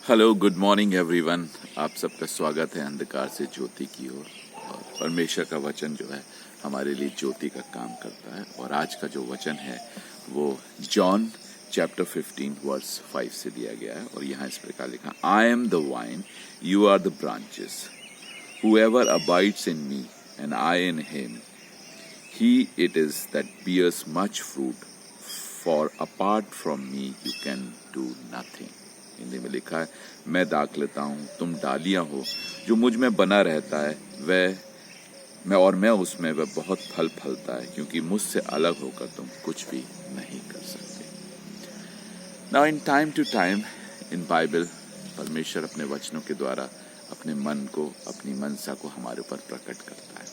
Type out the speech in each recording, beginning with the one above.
Hello, good morning everyone. आप सबका स्वागत है अंधकार से ज्योति की ओर। और परमेश्वर का वचन जो है हमारे लिए ज्योति का काम करता है। और आज का जो वचन है वो जॉन चैप्टर 15 वर्स 5 से दिया गया है। और यहाँ इस प्रकार लिखा, I am the vine, you are the branches, whoever abides in me and I in him, he it is that bears much fruit, for apart from me you can do nothing। Hindi में लिखा है, मैं दाख लेता हूँ, तुम डालियां हो, जो मुझ में बना रहता है मैं उसमें वह बहुत फल फलता है, क्योंकि मुझसे अलग होकर तुम कुछ भी नहीं कर सकते। Now in time to time in Bible परमेश्वर अपने वचनों के द्वारा अपने मन को, अपनी मनसा को हमारे ऊपर प्रकट करता है।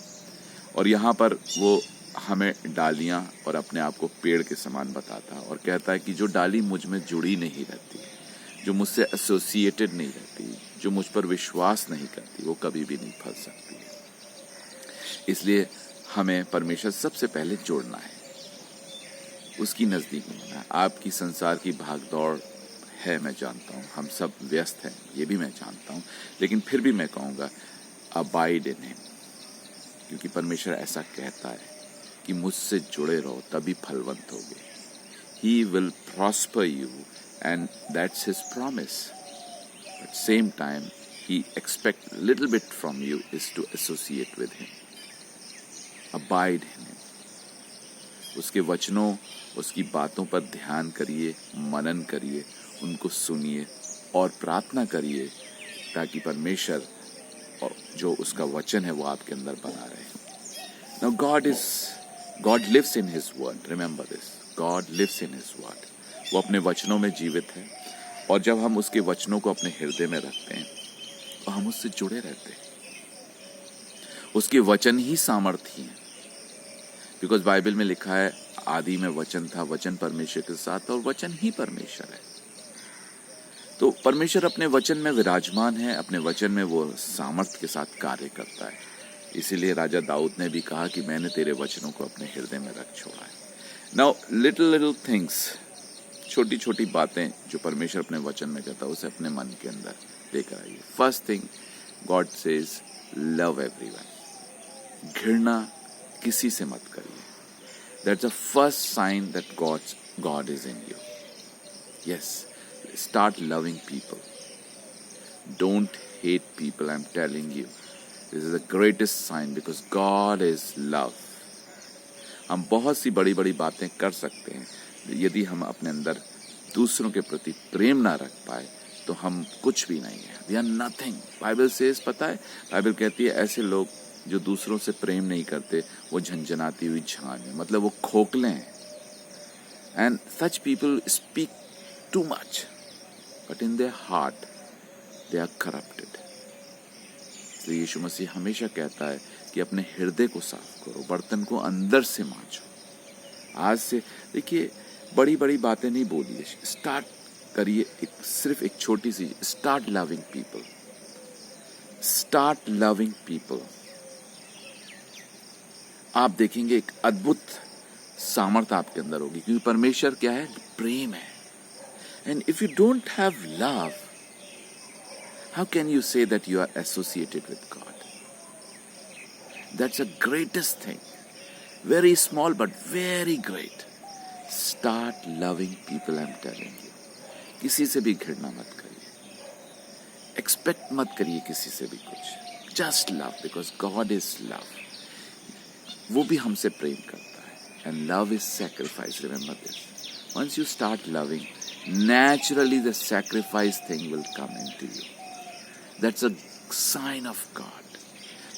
और यहाँ पर वो हमें डालियां और अपने आप को पेड़ के समान बताता है और कहता है कि जो डाली मुझ में जुड़ी नहीं रहती, जो मुझसे एसोसिएटेड नहीं रहती, जो मुझ पर विश्वास नहीं करती, वो कभी भी नहीं फल सकती है। इसलिए हमें परमेश्वर सबसे पहले जोड़ना है, उसकी नजदीक होना है। आपकी संसार की भागदौड़ है, मैं जानता हूँ, हम सब व्यस्त हैं, ये भी मैं जानता हूँ, लेकिन फिर भी मैं कहूँगा अबाइड इन हिम, क्योंकि परमेश्वर ऐसा कहता है कि मुझसे जुड़े रहो तभी फलवंत होगे। He will prosper you and that's his promise. At same time, he expect little bit from you is to associate with him. Abide in him. उसके वचनों, उसकी बातों पर ध्यान करिए, मनन करिए, उनको सुनिए और प्रार्थना करिए ताकि परमेश्वर और जो उसका वचन है वो आपके अंदर बना रहे। Now God lives in his word. Remember this. God lives in his word. वो अपने वचनों में जीवित है और जब हम उसके वचनों को अपने हृदय में रखते हैं तो हम उससे जुड़े रहते हैं। उसके वचन ही सामर्थी हैं, बिकॉज बाइबल में लिखा है आदि में वचन था, वचन परमेश्वर के साथ और वचन ही परमेश्वर है। तो परमेश्वर अपने वचन में विराजमान है, अपने वचन में वो सामर्थ के साथ कार्य करता है। इसीलिए राजा दाऊद ने भी कहा कि मैंने तेरे वचनों को अपने हृदय में रख छोड़ा है। नाउ लिटिल थिंग्स, छोटी छोटी बातें जो परमेश्वर अपने वचन में कहता है उसे अपने मन के अंदर लेकर आइए। First thing, God says love everyone. घृणा किसी से मत करिए। That's the first sign that God is in you. Yes, start loving people. Don't hate people, I'm telling you. This is the greatest sign because God is love. हम बहुत सी बड़ी बड़ी बातें कर सकते हैं, यदि हम अपने अंदर दूसरों के प्रति प्रेम ना रख पाए तो हम कुछ भी नहीं है। We are nothing. Bible says, पता है, बाइबल कहती है ऐसे लोग जो दूसरों से प्रेम नहीं करते वो झंझनाती हुई झाड़ है, मतलब वो खोखले हैं। And such people speak too much. But in their heart, they are corrupted. इसलिए यीशु मसीह हमेशा कहता है कि अपने हृदय को साफ करो, बर्तन को अंदर से मांजो। आज से देखिए, बड़ी बड़ी बातें नहीं बोलिए, स्टार्ट करिए सिर्फ एक छोटी सी, start loving people. Start loving people. आप देखेंगे एक अद्भुत सामर्थ्य आपके अंदर होगी, क्योंकि परमेश्वर क्या है? प्रेम है। And if you don't have love, how can you say that you are associated with God? That's the greatest thing. Very small but very great. Start loving people, I'm telling you. किसी से भी घृणा मत करिए। Expect मत करिए किसी से भी कुछ। Just love because God is love. वो भी हमसे प्रेम करता है। And love is sacrifice. Remember this. Once you start loving, naturally the sacrifice thing will come into you. That's a sign of God.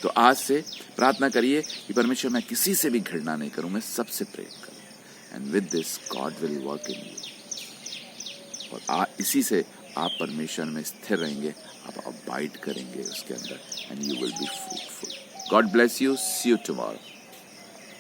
तो आज से प्रार्थना करिए कि परमेश्वर मैं किसी से भी घृणा नहीं करूं, मैं सबसे प्रेम करूं। And with this God will work in you. और इसी से आप परमेश्वर में स्थिर रहेंगे, आप अबाइड करेंगे उसके अंदर, and you will be fruitful. God bless you. See you tomorrow.